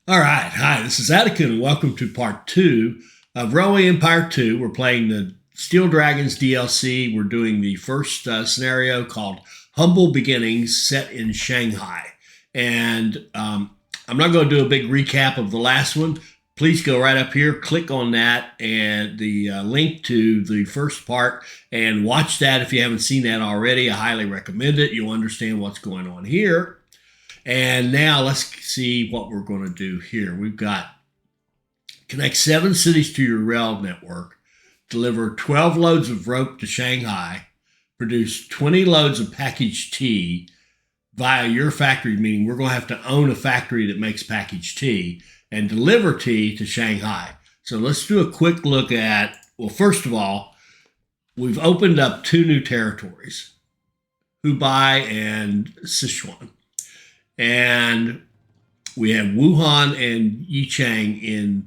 All right. Hi, this is Attica, and welcome to part two of Railway Empire 2. We're playing the Steel Dragons DLC. We're doing the first scenario called Humble Beginnings, set in Shanghai. And I'm not going to do a big recap of the last one. Please go right up here, click on that, and the link to the first part, and watch that if you haven't seen that already. I highly recommend it. You'll understand what's going on here. And now let's see what we're going to do here. We've got connect 7 cities to your rail network, deliver 12 loads of rope to Shanghai, produce 20 loads of packaged tea via your factory, meaning we're going to have to own a factory that makes packaged tea, and deliver tea to Shanghai. So let's do a quick look at, well, first of all, we've opened up 2 new territories, Hubei and Sichuan. And we have Wuhan and Yichang in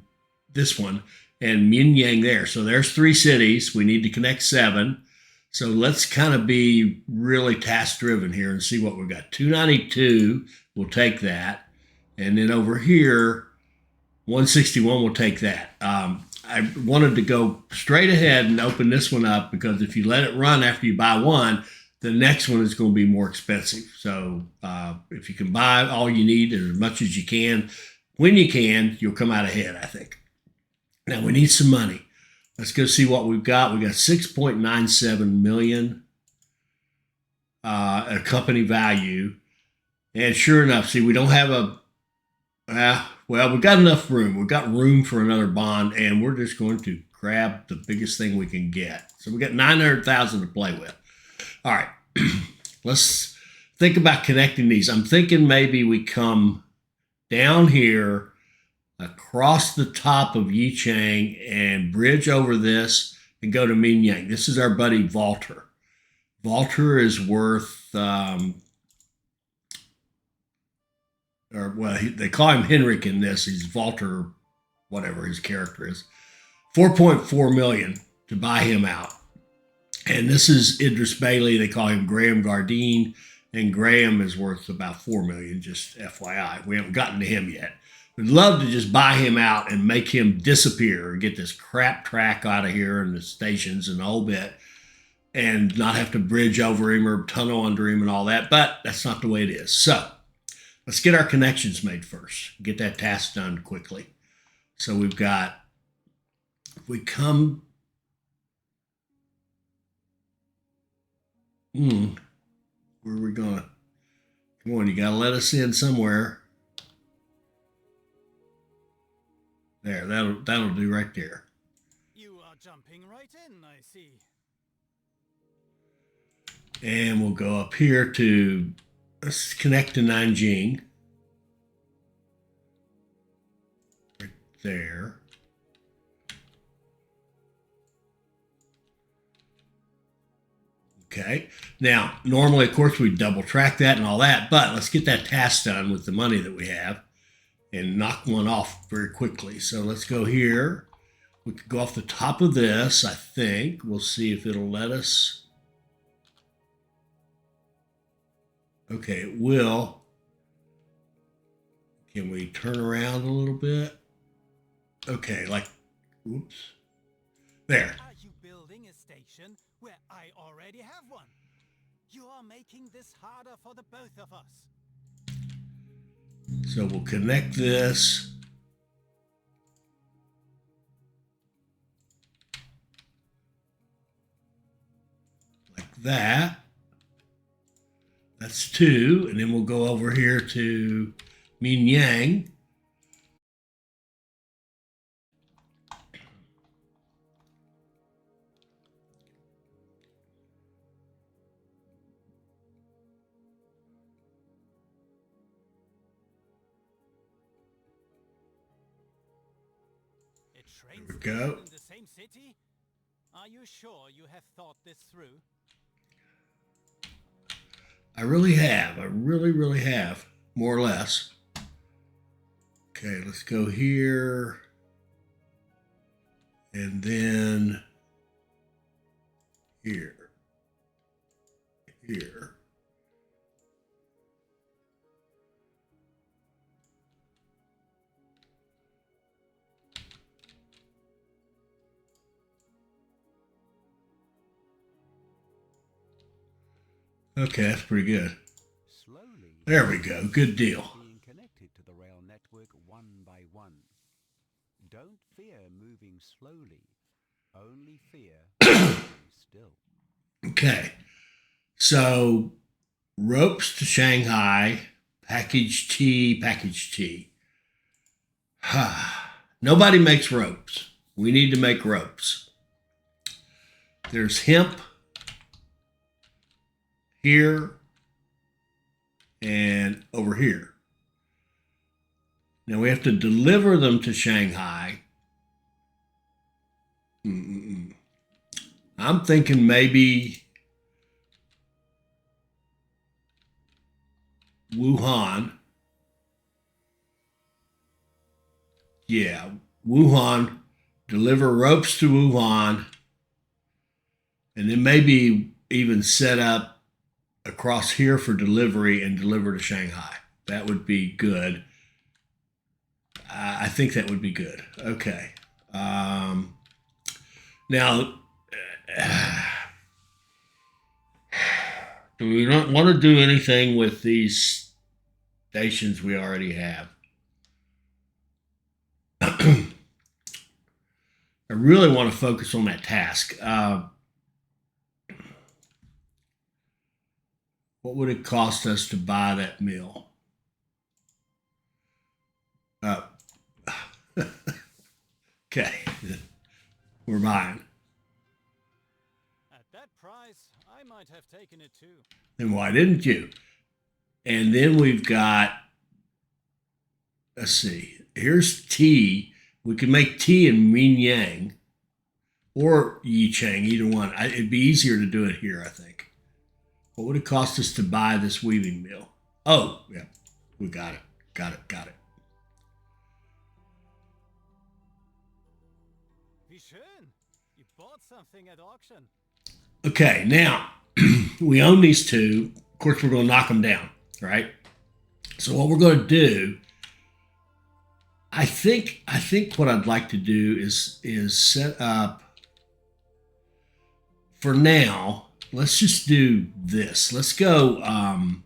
this one, and Minyang there. So there's 3 cities. We need to connect 7. So let's kind of be really task driven here and see what we've got. 292, we'll take that. And then over here, 161, we'll take that. I wanted to go straight ahead and open this one up because if you let it run after you buy one, the next one is going to be more expensive. So if you can buy all you need as much as you can, when you can, you'll come out ahead, I think. Now we need some money. Let's go see what we've got. We got 6.97 million a company value. And sure enough, see, we don't have well, we've got enough room. We've got room for another bond, and we're just going to grab the biggest thing we can get. So we got 900,000 to play with. All right, let's think about connecting these. I'm thinking maybe we come down here across the top of Yichang and bridge over this and go to Minyang. This is our buddy Walter. Walter is worth, they call him Henrik in this. He's Walter, whatever his character is. 4.4 million to buy him out. And this is Idris Bailey. They call him Graham Gardine, and Graham is worth about 4 million. Just FYI, we haven't gotten to him yet. We'd love to just buy him out and make him disappear and get this crap track out of here and the stations and the whole bit, and not have to bridge over him or tunnel under him and all that. But that's not the way it is. So let's get our connections made first. Get that task done quickly. So we've got, if we come. Where are we going? Come on, you got to let us in somewhere. There, that'll do right there. You are jumping right in, I see. And we'll go up here to, let's connect to Nanjing. Right there. Okay. Now, normally, of course, we double track that and all that, but let's get that task done with the money that we have and knock one off very quickly. So let's go here. We could go off the top of this, I think. We'll see if it'll let us. Okay, it will. Can we turn around a little bit? Okay, like, oops. There. Are you building a station where I already have one? You are making this harder for the both of us. So we'll connect this. Like that. That's 2. And then we'll go over here to Minyang. There we go. In the same city? Are you sure you have thought this through? I really have. I really have. More or less. Okay, let's go here. And then here. Here. Okay, that's pretty good. Slowly, There we go. Good deal. being connected to the rail network one by one. Don't fear moving slowly. Only fear standing still. Okay. So ropes to Shanghai, package tea, package tea. Nobody makes ropes. We need to make ropes. There's hemp here and over here. Now we have to deliver them to Shanghai. I'm thinking maybe Wuhan. Yeah, Wuhan. Deliver ropes to Wuhan, and then maybe even set up across here for delivery and deliver to Shanghai. That would be good. I think that would be good. Okay. Now, do we not want to do anything with these stations we already have? I really want to focus on that task. What would it cost us to buy that mill? Okay, we're buying. At that price, I might have taken it too. Then why didn't you? And then we've got, let's see, here's tea. We could make tea in Minyang or Yichang, either one. It'd be easier to do it here, I think. What would it cost us to buy this weaving mill? Oh, yeah, we got it. Got it. Wie schön! You bought something at auction. Okay, now we own these two. Of course, we're going to knock them down, right? So what we're going to do, I think what I'd like to do is set up. For now, let's just do this. Let's go. I'm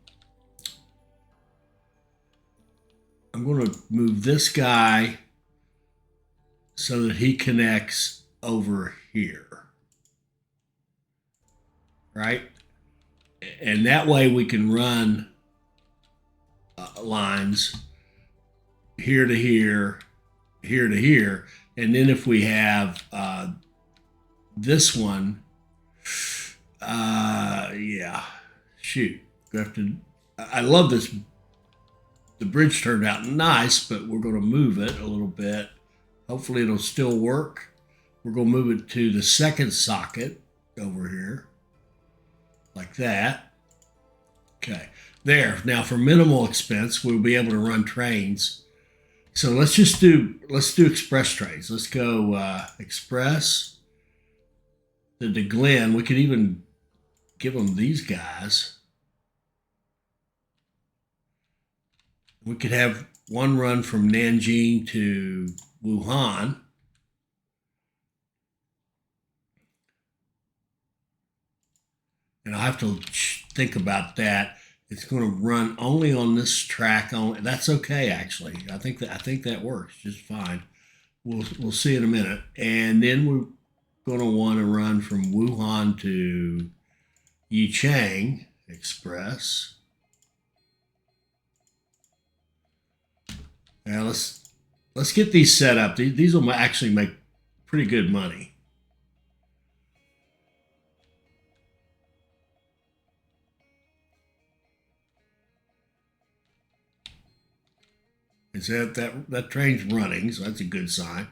going to move this guy so that he connects over here. Right? And that way we can run lines here to here, here to here. And then if we have this one, yeah, shoot. We have to, I love this. The bridge turned out nice, but we're going to move it a little bit. Hopefully it'll still work. We're going to move it to the second socket over here. Like that. Okay. There. Now for minimal expense, we'll be able to run trains. So let's do express trains. Let's go express to Glen. We could even give them these guys. We could have one run from Nanjing to Wuhan. And I'll have to think about that. It's going to run only on this track. Only that's okay, actually. I think that works just fine. We'll see in a minute. And then we're going to want to run from Wuhan to Yichang Express. Now let's get these set up. These will actually make pretty good money. Is that train's running, so that's a good sign.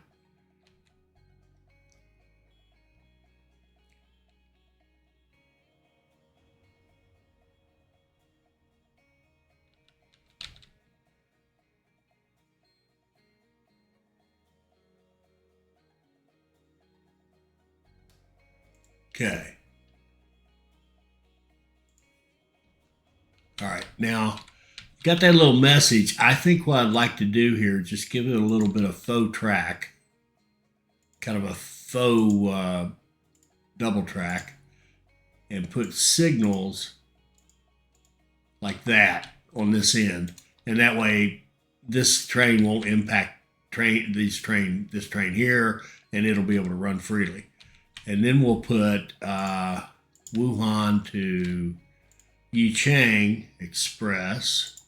Okay. All right. Now, got that little message. I think what I'd like to do here is just give it a little bit of faux track, kind of a faux double track, and put signals like that on this end, and that way this train won't impact this train here, and it'll be able to run freely. And then we'll put Wuhan to Yichang Express,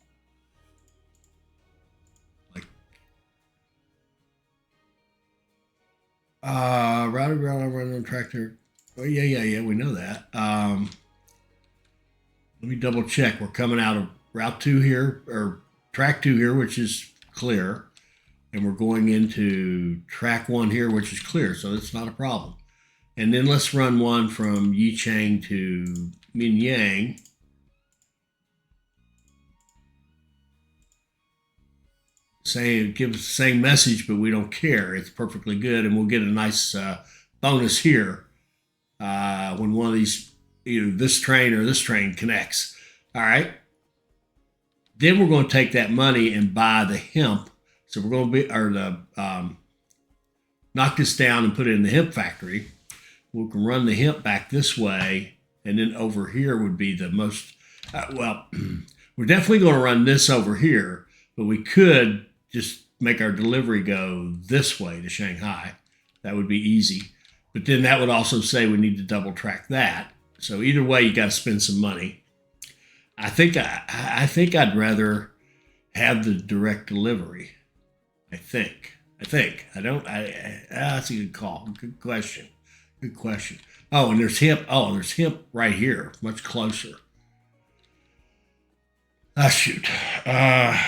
like routed run on tractor. Oh yeah, we know that. Let me double check. We're coming out of Route 2 here, or Track 2 here, which is clear. And we're going into Track 1 here, which is clear, so it's not a problem. And then let's run one from Yichang to Minyang. Saying it gives the same message, but we don't care. It's perfectly good, and we'll get a nice bonus here when one of these, either this train or this train, connects. All right. Then we're going to take that money and buy the hemp. So we're going to knock this down and put it in the hemp factory. We can run the hemp back this way, and then over here would be the most. We're definitely going to run this over here, but we could just make our delivery go this way to Shanghai. That would be easy. But then that would also say we need to double track that. So either way, you got to spend some money. I think I'd rather have the direct delivery. I think. That's a good call. Good question. Oh, and there's hemp. Oh, there's hemp right here, much closer. Shoot. I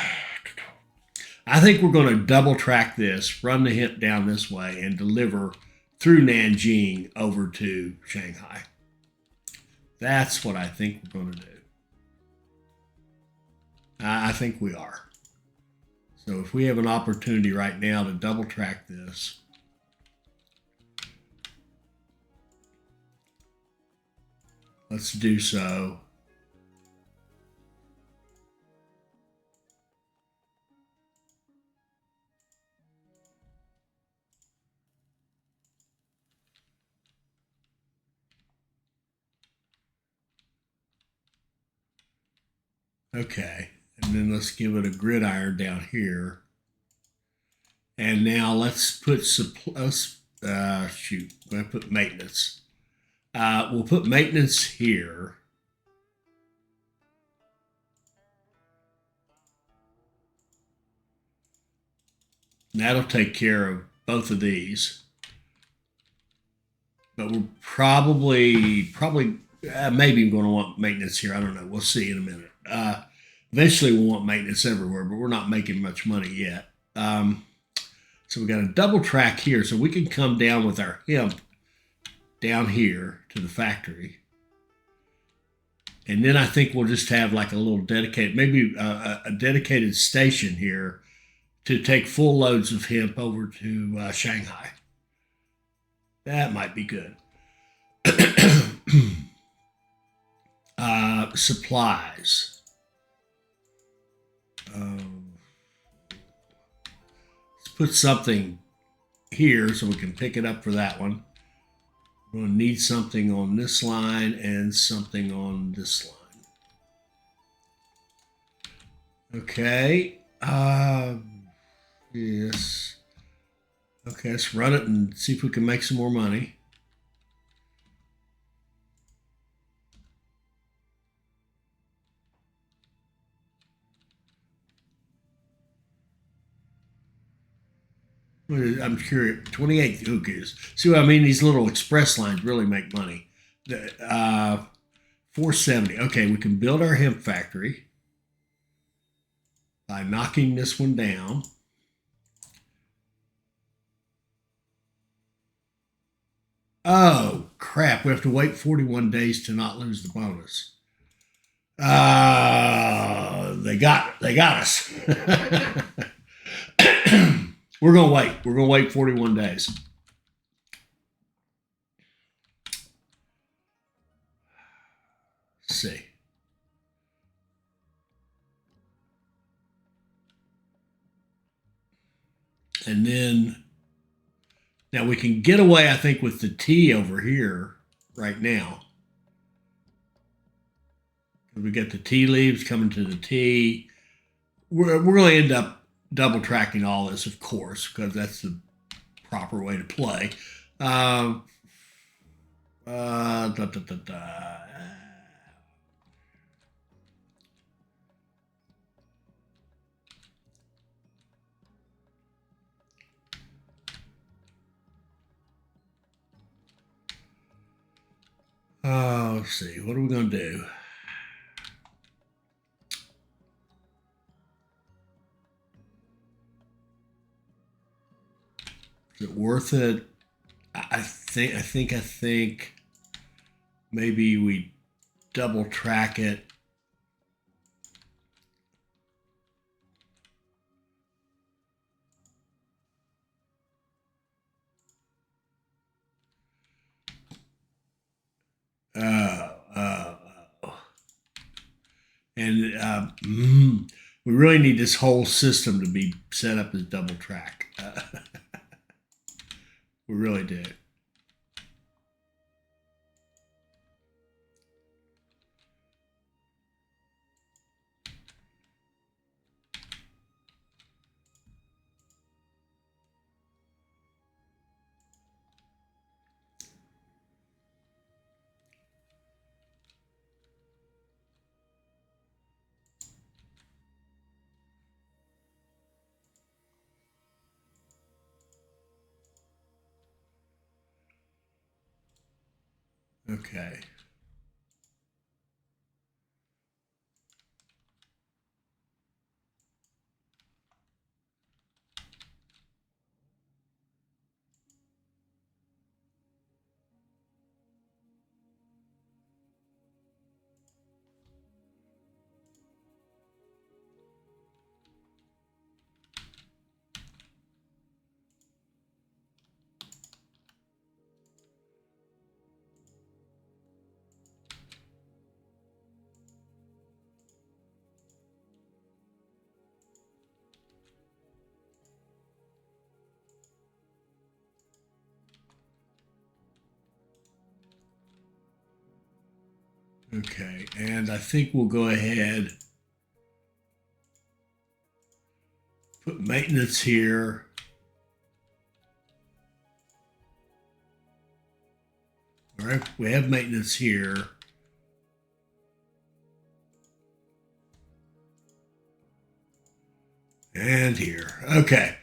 think we're going to double track this, run the hemp down this way, and deliver through Nanjing over to Shanghai. That's what I think we're going to do. I think we are. So if we have an opportunity right now to double track this, let's do so. Okay, and then let's give it a gridiron down here. And now let's put I'm going to put maintenance. We'll put maintenance here. That'll take care of both of these. But we're probably maybe going to want maintenance here. I don't know. We'll see in a minute. Eventually, we'll want maintenance everywhere, but we're not making much money yet. So we got a double track here, so we can come down with our hemp down here to the factory. And then I think we'll just have like a little dedicated, maybe a dedicated station here to take full loads of hemp over to Shanghai. That might be good. Supplies. Let's put something here so we can pick it up for that one. We're going to need something on this line and something on this line. Okay. Yes. Okay, let's run it and see if we can make some more money. I'm curious. 28. Who cares? See what I mean? These little express lines really make money. 470. Okay, we can build our hemp factory by knocking this one down. Oh, crap. We have to wait 41 days to not lose the bonus. They got us. We're going to wait. We're going to wait 41 days. Let's see. And then, now we can get away, I think, with the T over here right now. We get the tea leaves coming to the T. We're going to end up double tracking all this, of course, because that's the proper way to play. Da, da, da, da. Let's see. What are we going to do? Is it worth it? I think maybe we double track it. And we really need this whole system to be set up as double track. We really do. Okay. Okay, and I think we'll go ahead, put maintenance here. All right, we have maintenance here. And here. Okay.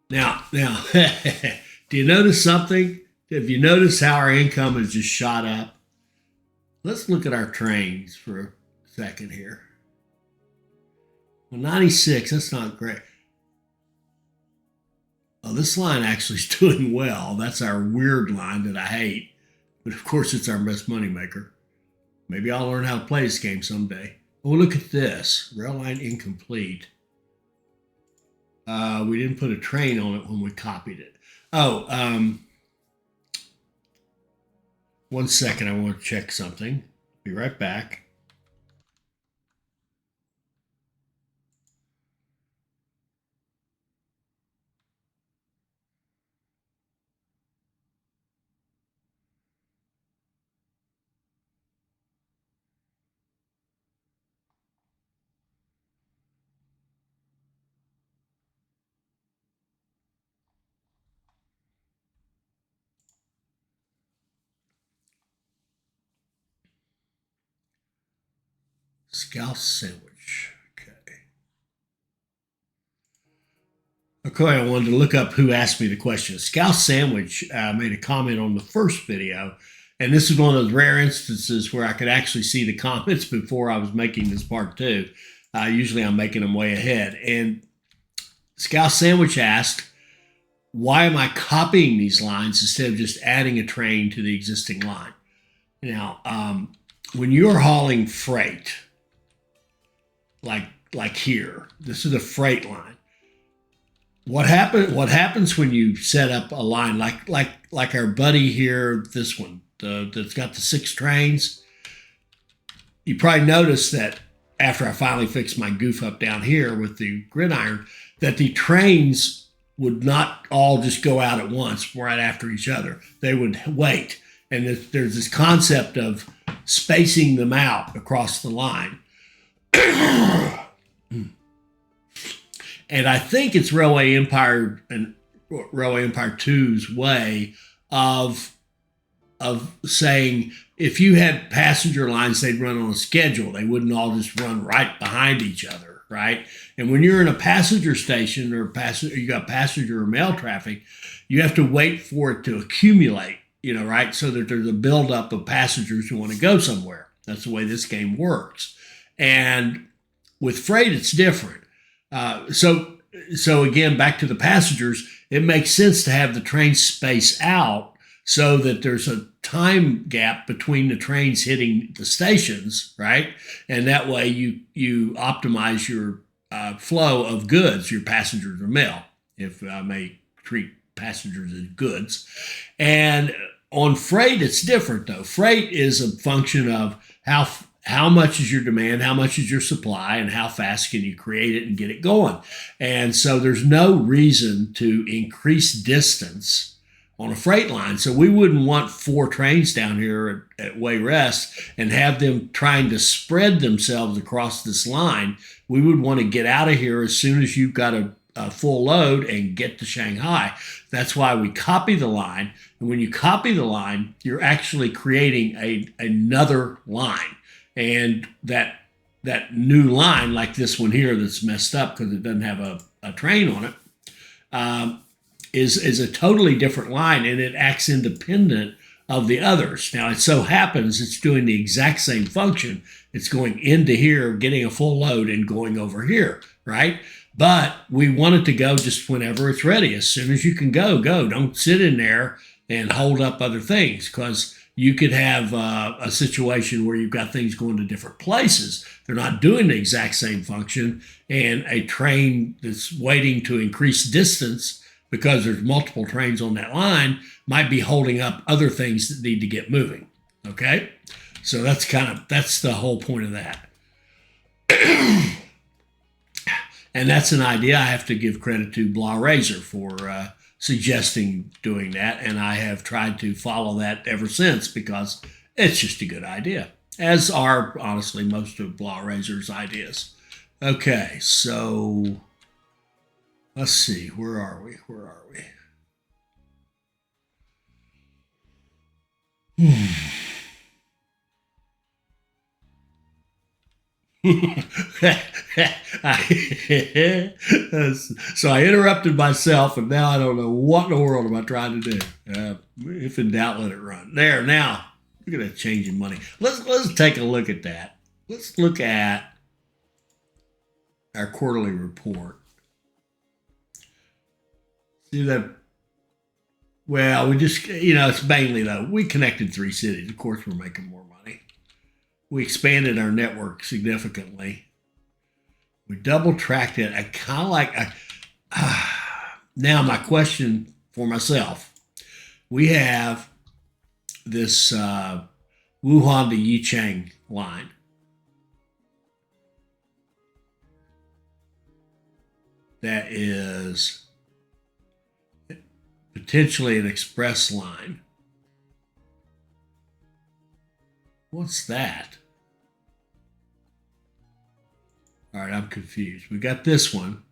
Now, do you notice something? Have you noticed how our income has just shot up? Let's look at our trains for a second here. Well, 96, that's not great. Oh, this line actually is doing well. That's our weird line that I hate. But of course, it's our best moneymaker. Maybe I'll learn how to play this game someday. Oh, look at this. Rail line incomplete. We didn't put a train on it when we copied it. Oh, 1 second. I want to check something. Be right back. Scouse sandwich. Okay. Okay, I wanted to look up who asked me the question. Scouse Sandwich made a comment on the first video, and this is one of those rare instances where I could actually see the comments before I was making this part two. Usually I'm making them way ahead. And Scouse Sandwich asked, why am I copying these lines instead of just adding a train to the existing line? Now, when you're hauling freight, like here, this is a freight line. What happens when you set up a line like our buddy here, this one, that's got the 6 trains? You probably noticed that after I finally fixed my goof up down here with the gridiron, that the trains would not all just go out at once right after each other. They would wait. And there's this concept of spacing them out across the line. And I think it's Railway Empire and Railway Empire 2's way of saying if you had passenger lines, they'd run on a schedule. They wouldn't all just run right behind each other, right? And when you're in a passenger station or you got passenger or mail traffic, you have to wait for it to accumulate, right? So that there's a buildup of passengers who want to go somewhere. That's the way this game works. And with freight, it's different. So again, back to the passengers, it makes sense to have the trains space out so that there's a time gap between the trains hitting the stations, right? And that way you optimize your flow of goods, your passengers or mail, if I may treat passengers as goods. And on freight, it's different though. Freight is a function of how much is your demand, how much is your supply, and how fast can you create it and get it going. And so there's no reason to increase distance on a freight line. So we wouldn't want 4 trains down here at Way Rest and have them trying to spread themselves across this line. We would want to get out of here as soon as you've got a full load and get to Shanghai. That's why we copy the line. And when you copy the line, you're actually creating another line. And that new line, like this one here that's messed up because it doesn't have a train on it, is a totally different line, and it acts independent of the others. Now, it so happens it's doing the exact same function. It's going into here, getting a full load, and going over here, right? But we want it to go just whenever it's ready. As soon as you can go. Don't sit in there and hold up other things, because you could have a situation where you've got things going to different places. They're not doing the exact same function, and a train that's waiting to increase distance because there's multiple trains on that line might be holding up other things that need to get moving. Okay? So that's the whole point of that. And that's an idea I have to give credit to Blah Razor for suggesting doing that, and I have tried to follow that ever since because it's just a good idea, as are honestly most of Blah Razor's ideas. Okay, so let's see, where are we? So I interrupted myself, and now I don't know what in the world am I trying to do. If in doubt, let it run. There, now look at that changing money. Let's take a look at that. Let's look at our quarterly report. See that? Well, we just it's mainly though we connected 3 cities. Of course, we're making more money. We expanded our network significantly. We double tracked it. I kind of like. Now, my question for myself: we have this Wuhan to Yichang line. That is potentially an express line. What's that? All right, I'm confused. We got this one.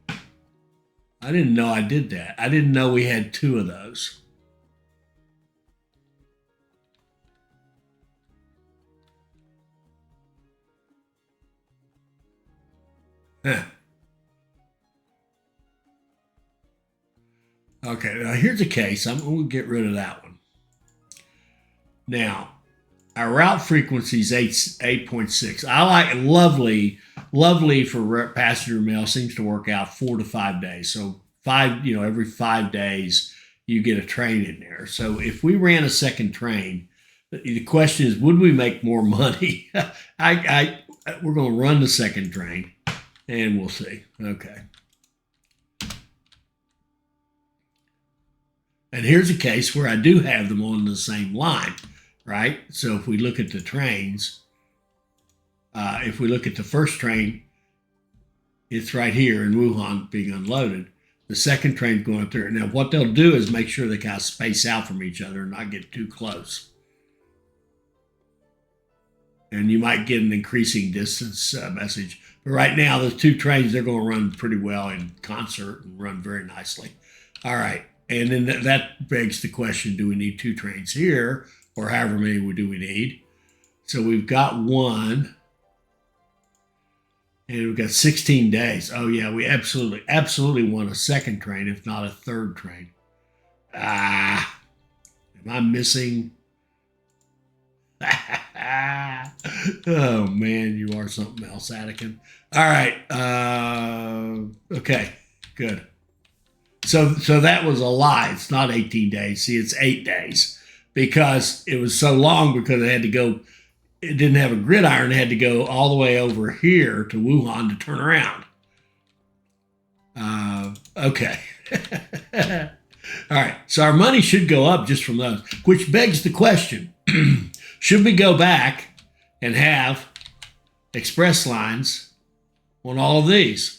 I didn't know I did that. I didn't know we had 2 of those. Huh. Okay, now here's a case. I'm going to get rid of that one. Now, our route frequency is 8.6. I like lovely for passenger mail seems to work out 4 to 5 days. So every 5 days you get a train in there. So if we ran a second train, the question is, would we make more money? We're going to run the second train, and we'll see. Okay. And here's a case where I do have them on the same line. right? So if we look at the trains, if we look at the first train, it's right here in Wuhan being unloaded. The second train's going up there. Now, what they'll do is make sure they kind of space out from each other and not get too close. And you might get an increasing distance message. But right now, the two trains, they're going to run pretty well in concert and run very nicely. All right. And then that begs the question, do we need two trains here, or however many do we need? So we've got one, and we've got 16 days. Oh, yeah, we absolutely want a second train, if not a third train. Am I missing? Oh, man, you are something else, Attican. All right. Okay, good. So that was a lie. It's not 18 days. See, it's 8 days because it was so long because it had to go, it didn't have a gridiron. It had to go all the way over here to Wuhan to turn around. Okay. All right. So our money should go up just from those, which begs the question, should we go back and have express lines on all of these?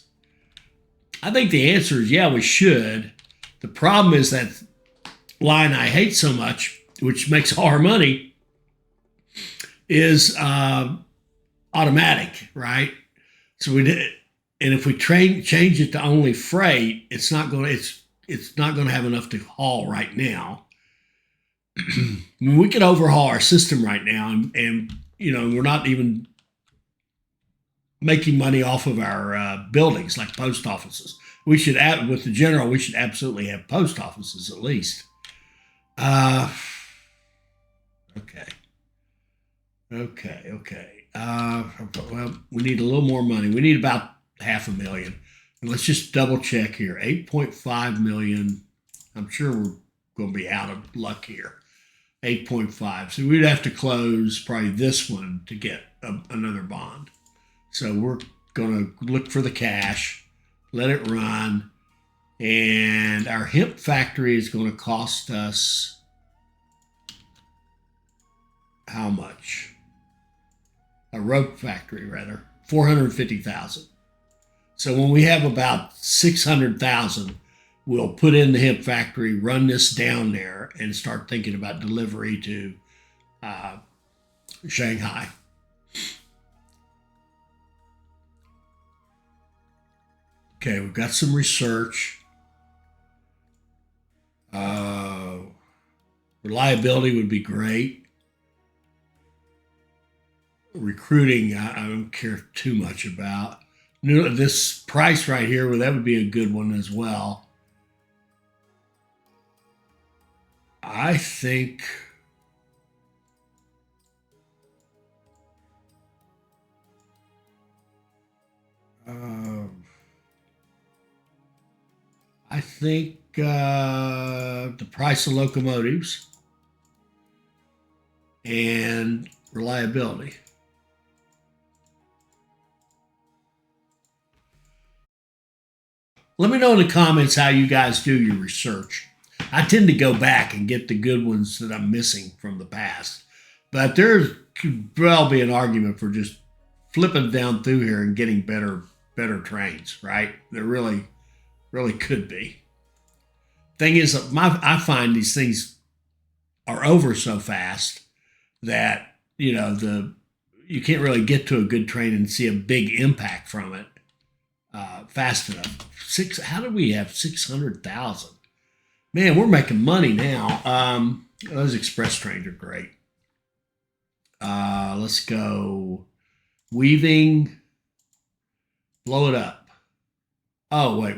I think the answer is yeah, we should. The problem is that line I hate so much, which makes all our money, is automatic, right? So we did, and if we change it to only freight, it's not going to have enough to haul right now. I mean, we could overhaul our system right now, and we're not even making money off of our buildings like post offices. We should add with the general. We should absolutely have post offices at least. Okay. Well, we need a little more money. We need about $500,000. And let's just double check here. 8.5 million. I'm sure we're going to be out of luck here. 8.5. So we'd have to close probably this one to get another bond. So we're going to look for the cash, let it run, and our hemp factory is going to cost us how much? A rope factory, rather, $450,000. So when we have about $600,000, we'll put in the hemp factory, run this down there, and start thinking about delivery to Shanghai. Okay, we've got some research. Reliability would be great. Recruiting, I don't care too much about. This price right here, well, that would be a good one as well. I think the price of locomotives and reliability. Let me know in the comments how you guys do your research. I tend to go back and get the good ones that I'm missing from the past. But there could well be an argument for just flipping down through here and getting better trains, right? There really could be. Thing is, I find these things are over so fast that you can't really get to a good train and see a big impact from it fast enough. How do we have 600,000? Man, we're making money now. Those express trains are great. Let's go weaving. Blow it up. Oh, wait.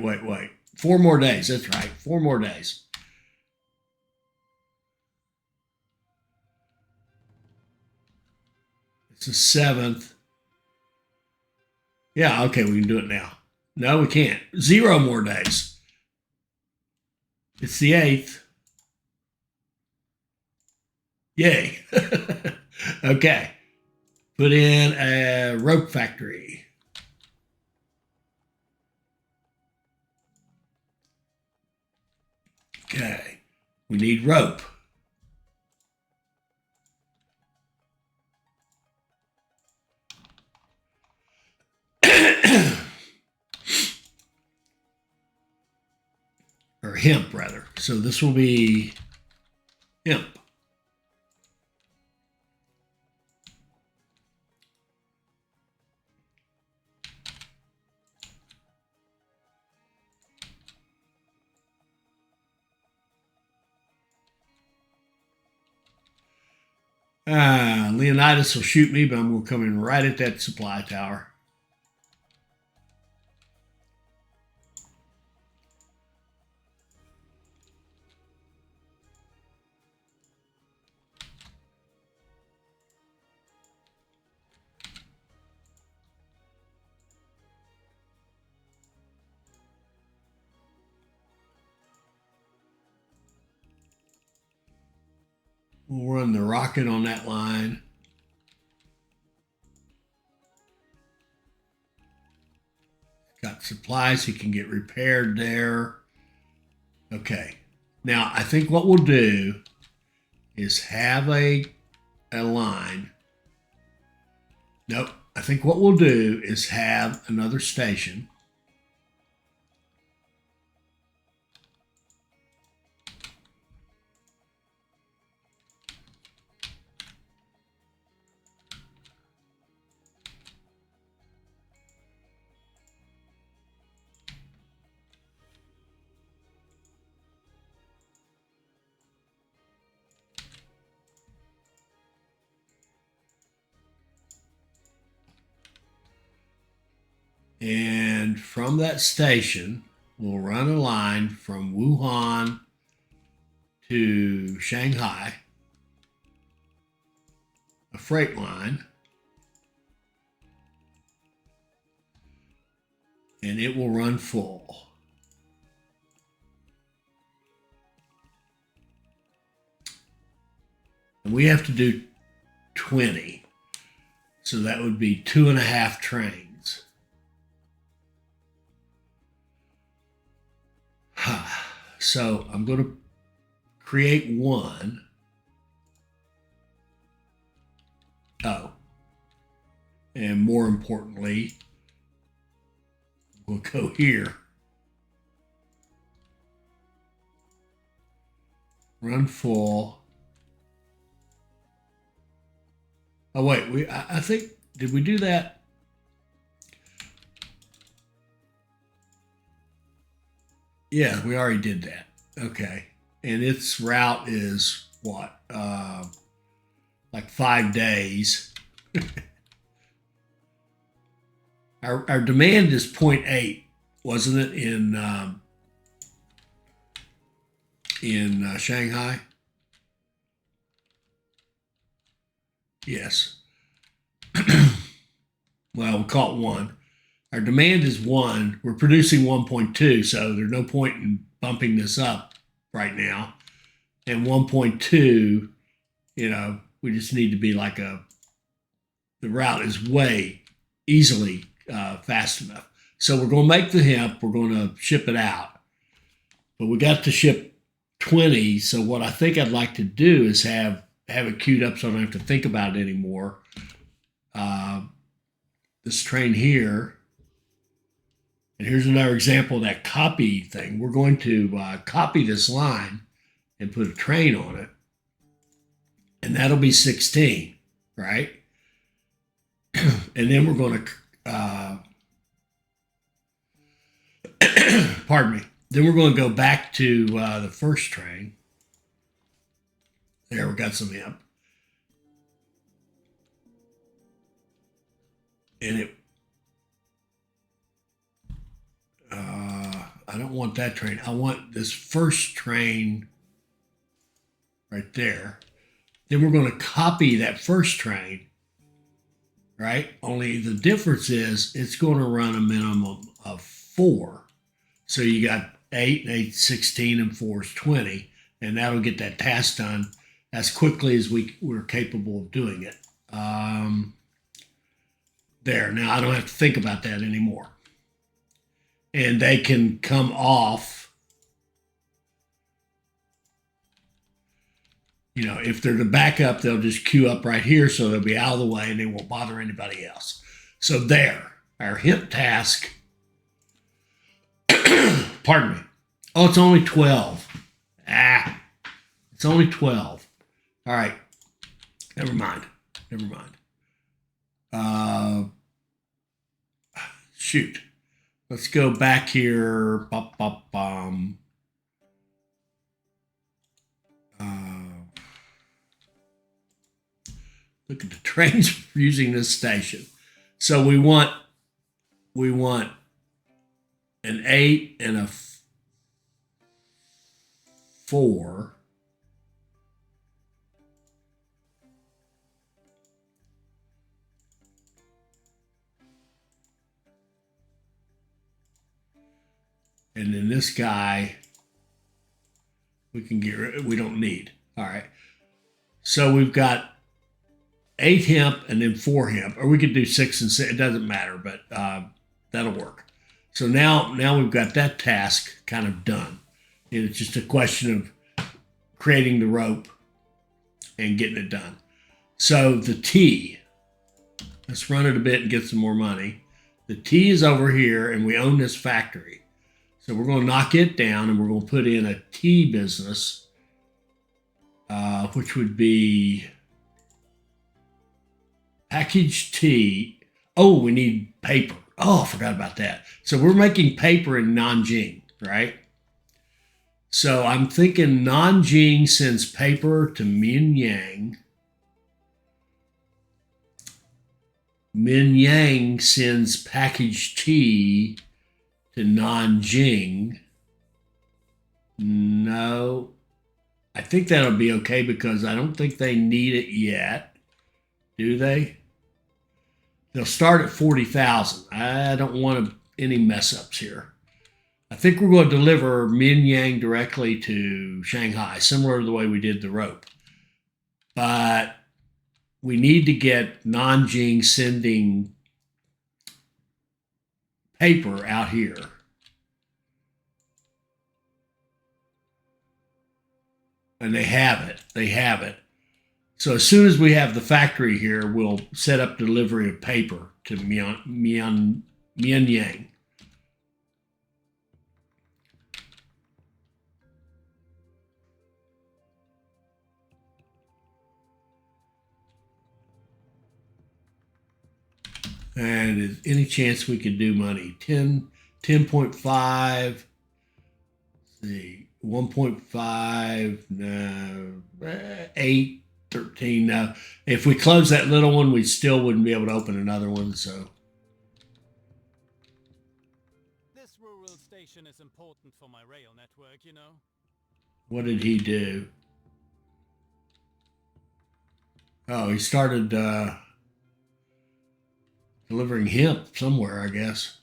4 more days. That's right. 4 more days. It's the 7th. Yeah, okay, we can do it now. No, we can't. 0 more days. It's the 8th. Yay. Okay. Put in a rope factory. Okay. We need rope. or hemp rather. So this will be hemp. Leonidas will shoot me, but I'm going to come in right at that supply tower. We'll run the rocket on that line. Got supplies, he can get repaired there. Okay. Now, I think what we'll do is have a line. Nope. I think what we'll do is have another station. And from that station, we'll run a line from Wuhan to Shanghai, a freight line, and it will run full. And we have to do 20. So that would be 2.5 trains. So I'm going to create one. Oh. And more importantly, we'll go here. Run full. Oh wait, I think, did we do that? Yeah, we already did that. Okay. And its route is what? Like 5 days. Our demand is 0.8, wasn't it, in Shanghai? Yes. Well, we'll call it 1. Our demand is 1. We're producing 1.2, so there's no point in bumping this up right now. And 1.2, we just need to be like the route is way easily fast enough. So we're going to make the hemp. We're going to ship it out. But we got to ship 20. So what I think I'd like to do is have it queued up so I don't have to think about it anymore. This train here, and here's another example of that copy thing. We're going to copy this line and put a train on it, and that'll be 16, right? And then we're going to, pardon me, then we're going to go back to the first train. There, we got some hemp. And I don't want that train. I want this first train right there. Then we're going to copy that first train, right? Only the difference is it's going to run a minimum of 4. So you got 8, and 8, 16, and 4 is 20. And that'll get that task done as quickly as we're capable of doing it. There. Now I don't have to think about that anymore. And they can come off, if they're the backup, they'll just queue up right here so they'll be out of the way and they won't bother anybody else. So there, our hemp task, pardon me, Oh, it's only 12. Ah, it's only 12. All right. Never mind. Never mind. Shoot. Let's go back here. Bop, bop, look at the trains using this station. So we want an 8 and a 4. And then this guy we can get rid, we don't need. All right. So we've got 8 hemp and then 4 hemp, or we could do 6 and 6. It doesn't matter, but that'll work. So now we've got that task kind of done. And it's just a question of creating the rope and getting it done. So the T, let's run it a bit and get some more money. The T is over here, and we own this factory. So we're going to knock it down, and we're going to put in a T business, which would be package T. Oh, we need paper. Oh, I forgot about that. So we're making paper in Nanjing, right? So I'm thinking Nanjing sends paper to Minyang. Minyang sends package T to Nanjing. No, I think that'll be okay because I don't think they need it yet. Do they? They'll start at 40,000. I don't want any mess ups here. I think we're going to deliver Minyang directly to Shanghai, similar to the way we did the rope. But we need to get Nanjing sending paper out here. And they have it. They have it. So as soon as we have the factory here, we'll set up delivery of paper to Mianyang. And is any chance we could do money? 10.5. See, 1.5. No. 8. 13. No. If we close that little one, we still wouldn't be able to open another one. So This rural station is important for my rail network, you know. what did he do? Oh, he started delivering hemp somewhere, I guess.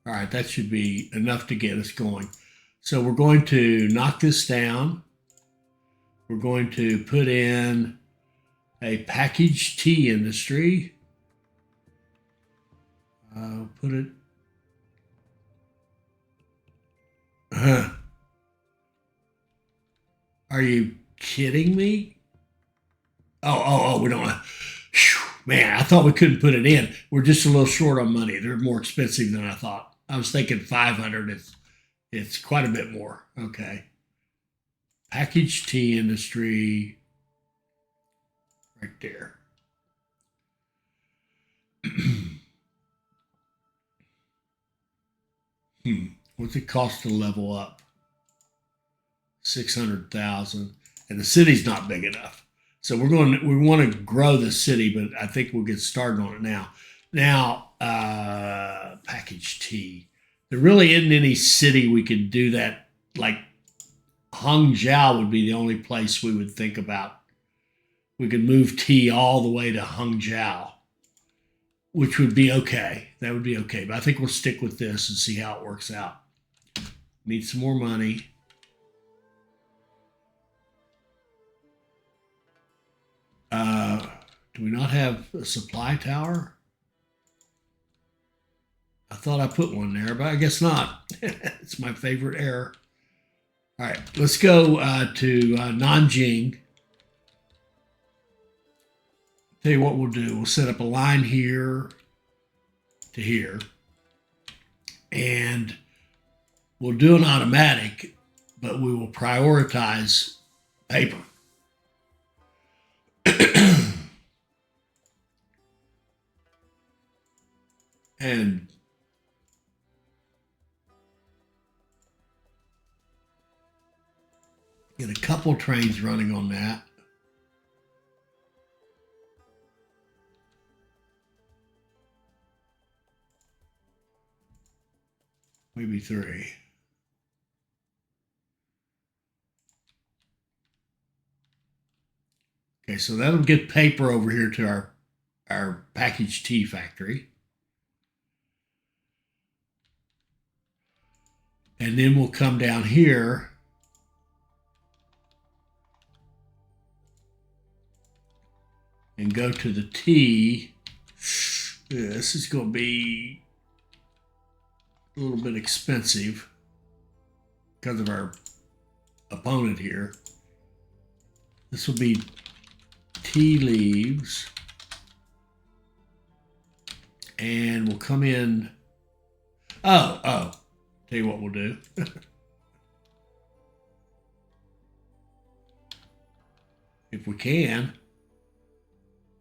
All right, that should be enough to get us going. So we're going to knock this down. We're going to put in a packaged tea industry. Put it. Are you kidding me? Oh, we don't. Man, I thought we couldn't put it in. We're just a little short on money. They're more expensive than I thought. I was thinking 500. It's quite a bit more. Okay. Packaged tea industry. Right there. What's it cost to level up? 600,000. And the city's not big enough. So we want to grow the city, but I think we'll get started on it now. Now, package tea. There really isn't any city we could do that. Like Hangzhou would be the only place we would think about. We could move tea all the way to Hangzhou, which would be okay. That would be okay. But I think we'll stick with this and see how it works out. Need some more money. Do we not have a supply tower? I thought I put one there, but I guess not. It's my favorite error. All right, let's go to Nanjing. Tell you what we'll do. We'll set up a line here to here. And we'll do an automatic, but we will prioritize paper. And get a couple trains running on that. Maybe 3. Okay, so that'll get paper over here to our package tea factory. And then we'll come down here and go to the tea. Yeah, this is going to be a little bit expensive because of our opponent here. This will be tea leaves. And we'll come in. Oh. Tell you what we'll do. If we can.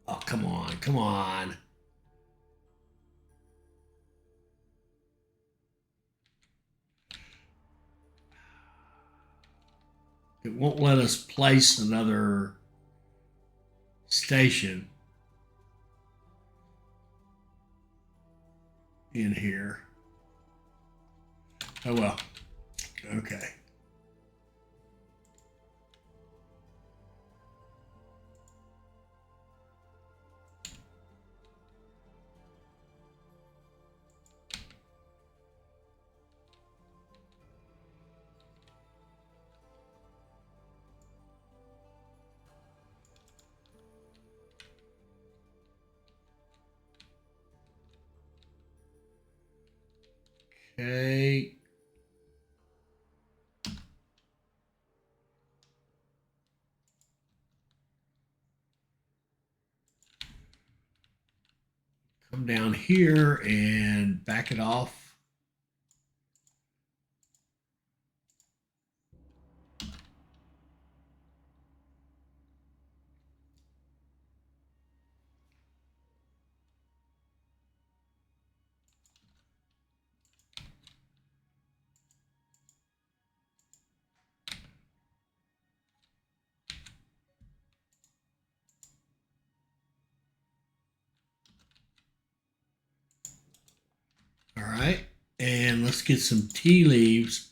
Oh, come on. It won't let us place another station in here. Oh, well. Okay. Okay. Come down here and back it off. All right. And let's get some tea leaves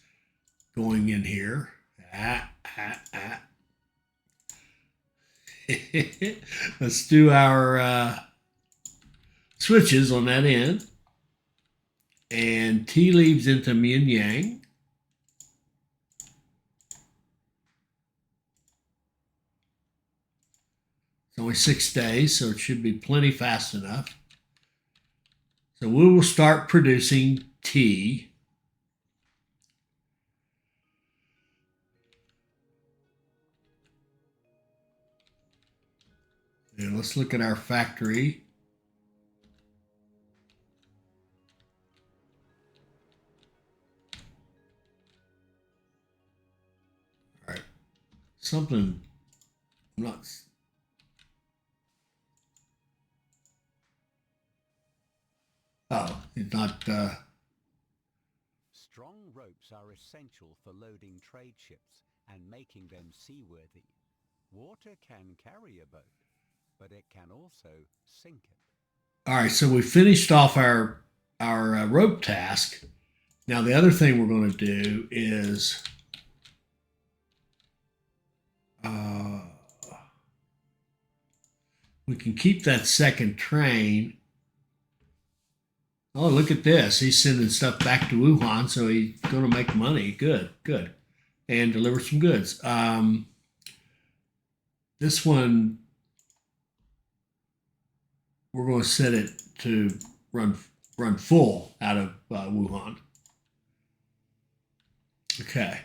going in here. Let's do our switches on that end. And tea leaves into yin yang. It's only 6 days, so it should be plenty fast enough. So we will start producing tea. And let's look at our factory. All right. Something I'm not. Oh, it's not. Strong ropes are essential for loading trade ships and making them seaworthy. Water can carry a boat, but it can also sink it. All right, so we finished off our rope task. Now the other thing we're going to do is we can keep that second train. Oh, look at this. He's sending stuff back to Wuhan, so he's going to make money. Good. And deliver some goods. This one, we're going to set it to run full out of Wuhan. Okay.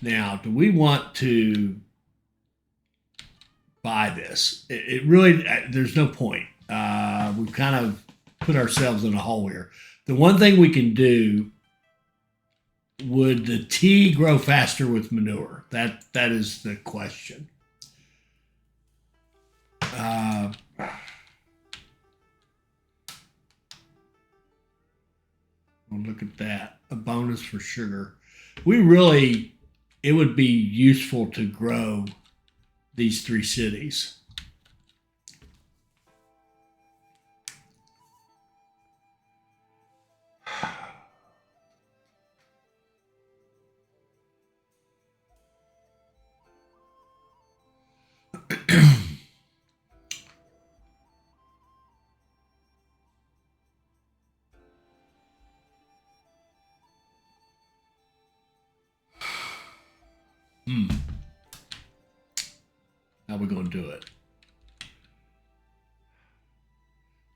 Now, do we want to buy this? It really, there's no point. We've kind of put ourselves in a hole here. The one thing we can do, would the tea grow faster with manure? That is the question. We'll look at that. A bonus for sugar. We really, it would be useful to grow these 3 cities. How are we going to do it?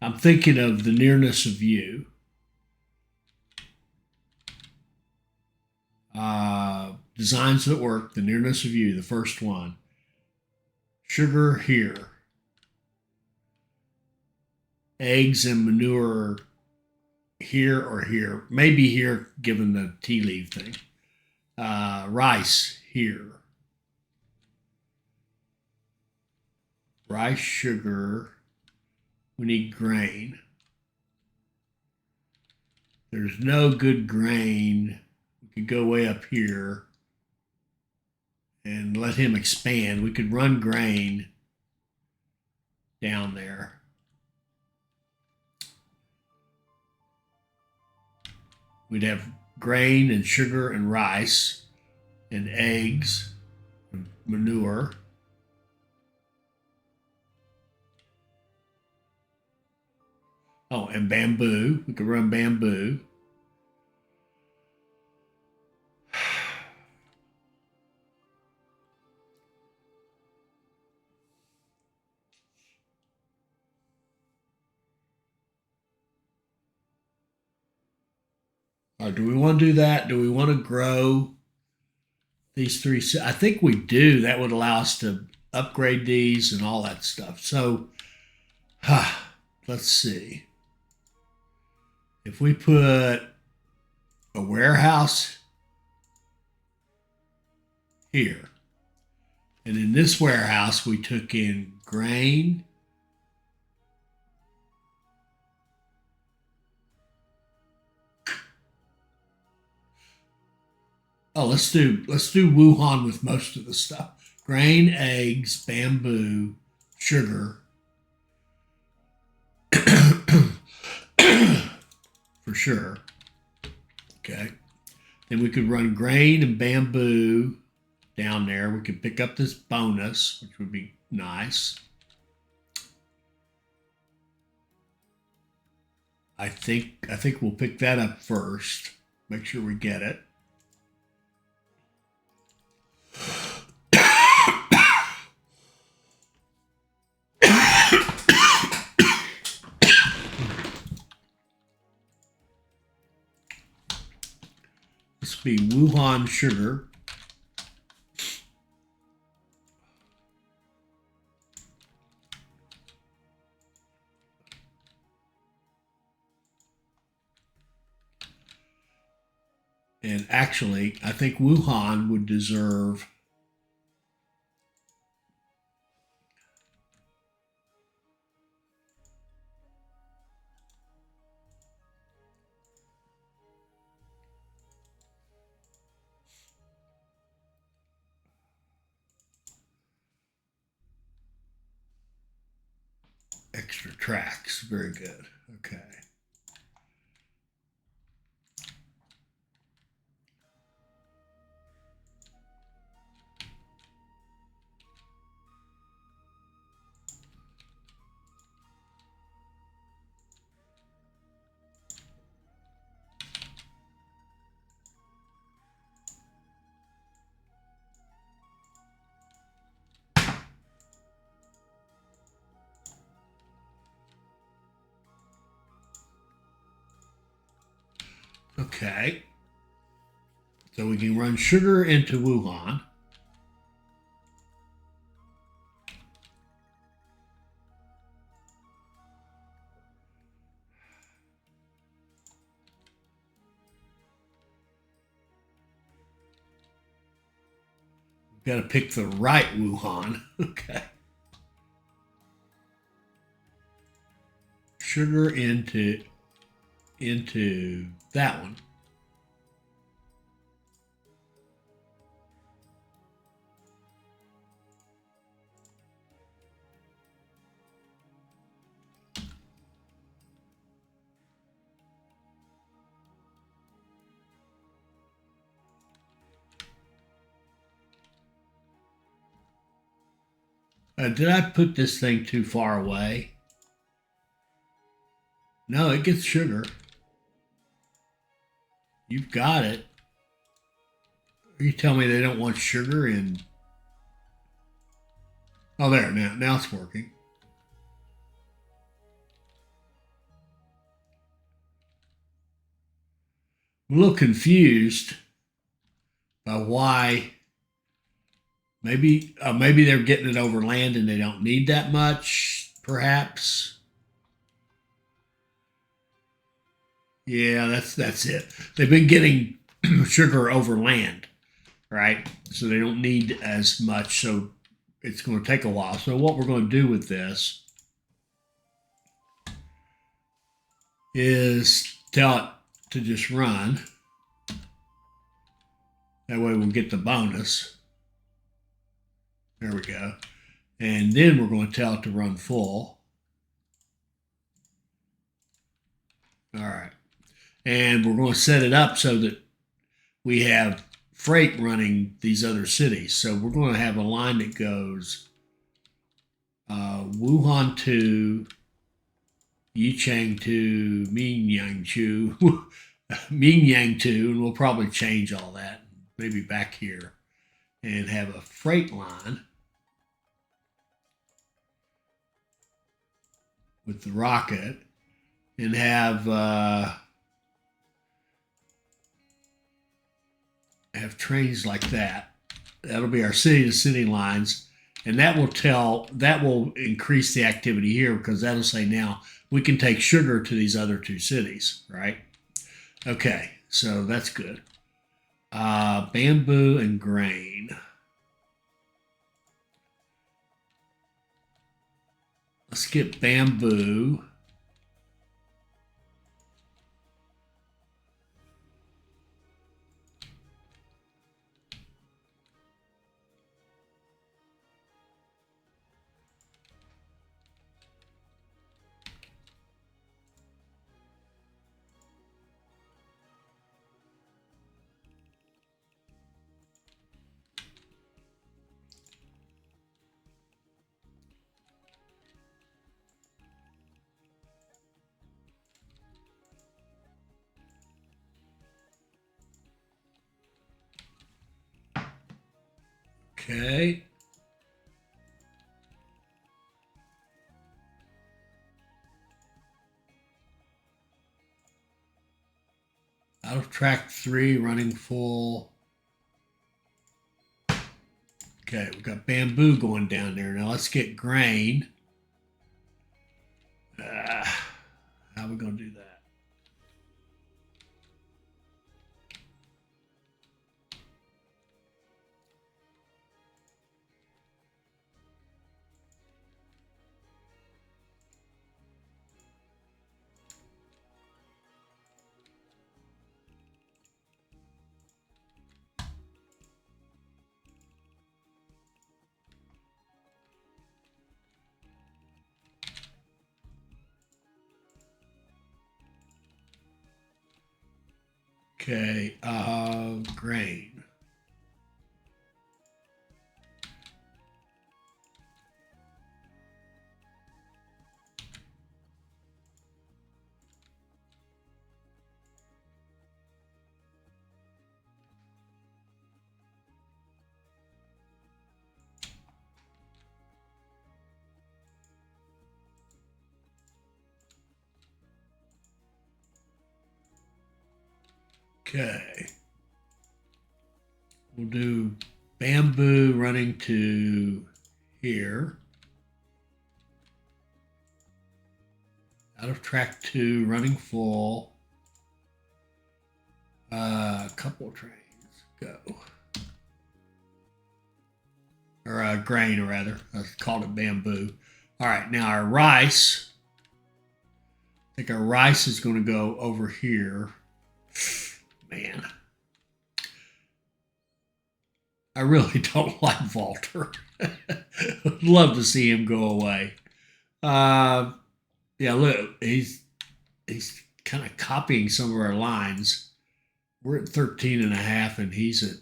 I'm thinking of the nearness of view. Designs that work, the nearness of view, the first one. Sugar here. Eggs and manure here or here. Maybe here, given the tea leaf thing. Rice here. Rice, sugar. We need grain. There's no good grain. We could go way up here and let him expand. We could run grain down there. We'd have grain and sugar and rice and eggs and manure. Oh, and bamboo. We could run bamboo. Or do we want to do that? Do we want to grow these 3? I think we do. That would allow us to upgrade these and all that stuff. So, let's see. If we put a warehouse here, and in this warehouse we took in grain, let's do Wuhan with most of the stuff. Grain, eggs, bamboo, sugar. For sure. Okay. Then we could run grain and bamboo down there. We could pick up this bonus, which would be nice. I think we'll pick that up first. Make sure we get it. This will be Wuhan sugar. And actually, I think Wuhan would deserve extra tracks. Very good. Okay. Okay. So we can run sugar into Wuhan. Got to pick the right Wuhan. Okay. Sugar into that one. Did I put this thing too far away? No, it gets sugar. You've got it. You tell me they don't want sugar in. Oh, there. Now it's working. I'm a little confused by why. Maybe they're getting it over land and they don't need that much, perhaps. Yeah, that's it. They've been getting sugar over land, right? So they don't need as much. So it's going to take a while. So what we're going to do with this is tell it to just run. That way we'll get the bonus. There we go. And then we're going to tell it to run full. All right. And we're going to set it up so that we have freight running these other cities. So we're going to have a line that goes Wuhan to Yichang to Mingyang to Mingyang to, and we'll probably change all that maybe back here and have a freight line with the rocket and have trains like that. That'll be our city to city lines, and that will increase the activity here because that'll say now we can take sugar to these other two cities, right? Okay, so that's good. Bamboo and grain. Let's get bamboo. Okay. Out of track 3, running full. Okay, we've got bamboo going down there. Now let's get grain. How are we going to do that? Okay, grain. Okay. We'll do bamboo running to here. Out of track 2, running full. A couple trains go. Or grain, rather. I called it bamboo. All right, now our rice. I think our rice is going to go over here. Man. I really don't like Walter. I'd love to see him go away. Yeah, look, he's kind of copying some of our lines. We're at 13 and a half, and he's at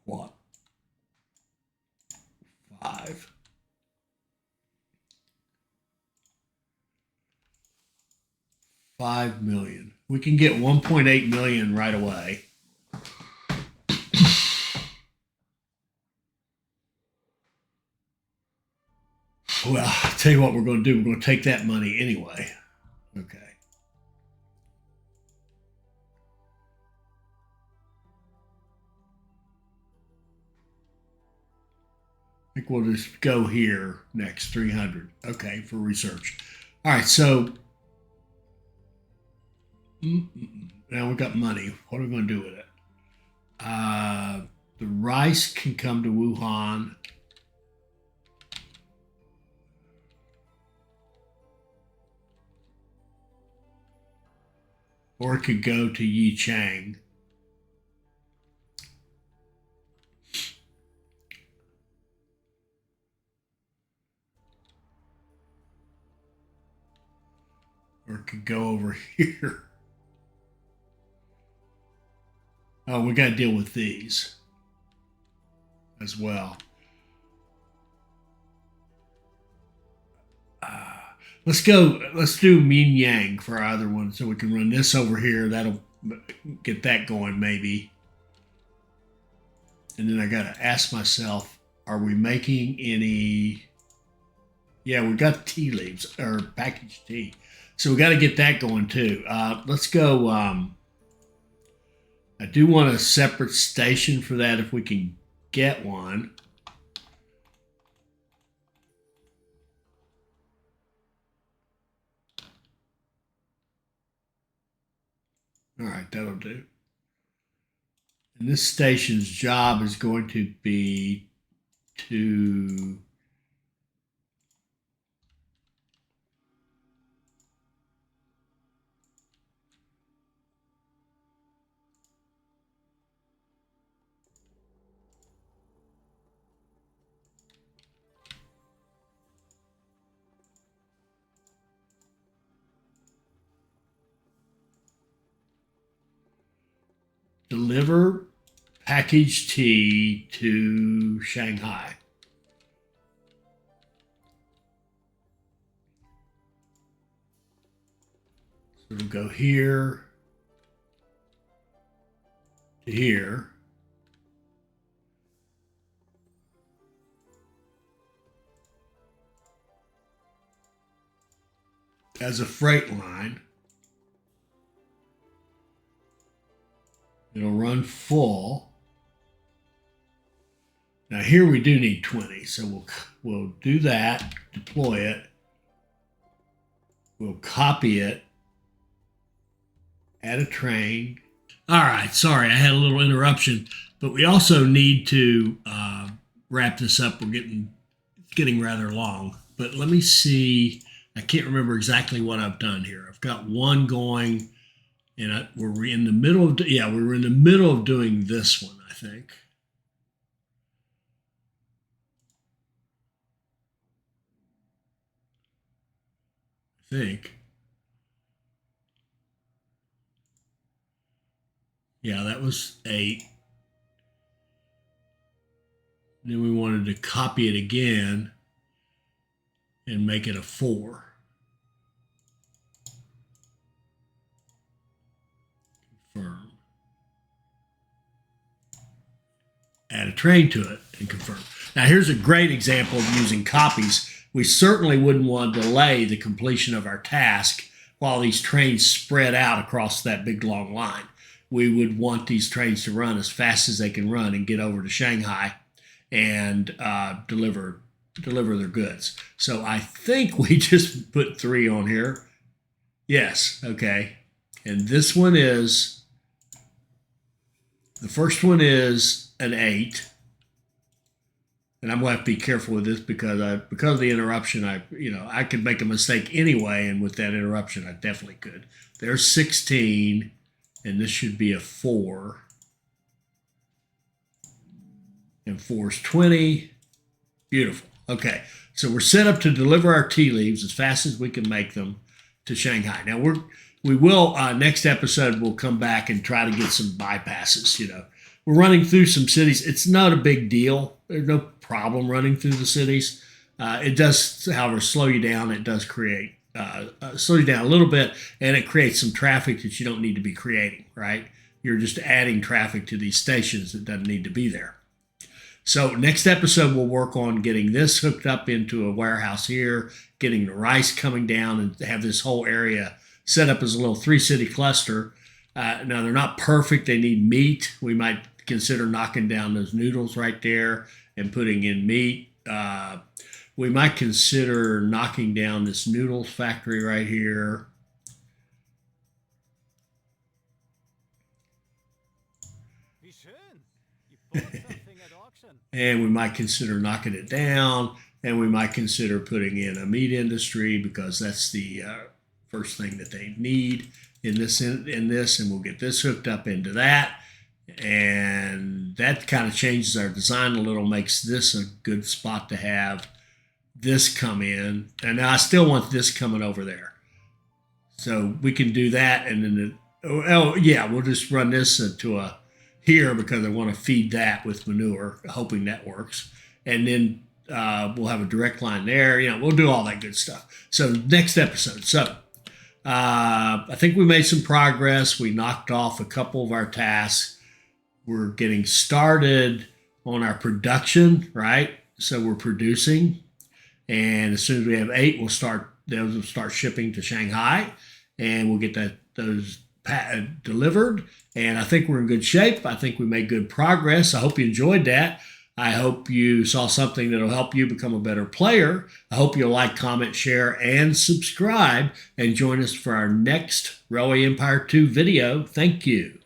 what? 5. $5 million. We can get 1.8 million right away. Well, I'll tell you what we're going to do. We're going to take that money anyway. Okay. I think we'll just go here next, 300. Okay, for research. All right, so now we've got money. What are we going to do with it? The rice can come to Wuhan. Or it could go to Yichang. Or it could go over here. Oh, we got to deal with these as well. Let's go. Let's do Min Yang for our other one, so we can run this over here. That'll get that going, maybe. And then I got to ask myself: are we making any? Yeah, we got tea leaves or packaged tea, so we got to get that going too. Let's go. I do want a separate station for that if we can get one. All right, that'll do. And this station's job is going to be to deliver packaged tea to Shanghai. So it'll go here to here. As a freight line. It'll run full. Now here we do need 20, so we'll do that, deploy it. We'll copy it, add a train. All right, sorry, I had a little interruption, but we also need to wrap this up. It's getting rather long, but let me see. I can't remember exactly what I've done here. I've got one going. And we're in the middle of, we were in the middle of doing this one, I think. Yeah, that was 8. Then we wanted to copy it again and make it a 4. Confirm. Add a train to it and confirm. Now here's a great example of using copies. We certainly wouldn't want to delay the completion of our task while these trains spread out across that big long line. we would want these trains to run as fast as they can run and get over to Shanghai and deliver their goods. So I think we just put 3 on here. Yes, okay. And this one is, the first one is an 8. And I'm going to have to be careful with this because of the interruption, I could make a mistake anyway, and with that interruption, I definitely could. There's 16, and this should be a 4. And 4 is 20. Beautiful. Okay, so we're set up to deliver our tea leaves as fast as we can make them to Shanghai. Now we will next episode we'll come back and try to get some bypasses. We're running through some cities. It's not a big deal. There's no problem running through the cities. It does, however, slow you down. It does create slow you down a little bit, and it creates some traffic that you don't need to be creating. Right? You're just adding traffic to these stations that doesn't need to be there. So next episode, we'll work on getting this hooked up into a warehouse here, getting the rice coming down, and have this whole area set up as a little 3-city cluster. Now, they're not perfect. They need meat. We might consider knocking down those noodles right there and putting in meat. We might consider knocking down this noodles factory right here. Wie schön. You bought something at auction. And we might consider knocking it down, and we might consider putting in a meat industry because that's the first thing that they need in this, and we'll get this hooked up into that. And that kind of changes our design a little, makes this a good spot to have this come in. And I still want this coming over there. So we can do that, and then we'll just run this to a here because I want to feed that with manure, hoping that works. And then we'll have a direct line there. We'll do all that good stuff. So next episode. So I think we made some progress. We knocked off a couple of our tasks. We're getting started on our production, right? So we're producing. And as soon as we have 8, those will start shipping to Shanghai, and we'll get those delivered. And I think we're in good shape. I think we made good progress. I hope you enjoyed that. I hope you saw something that'll help you become a better player. I hope you'll like, comment, share, and subscribe, and join us for our next Railway Empire 2 video. Thank you.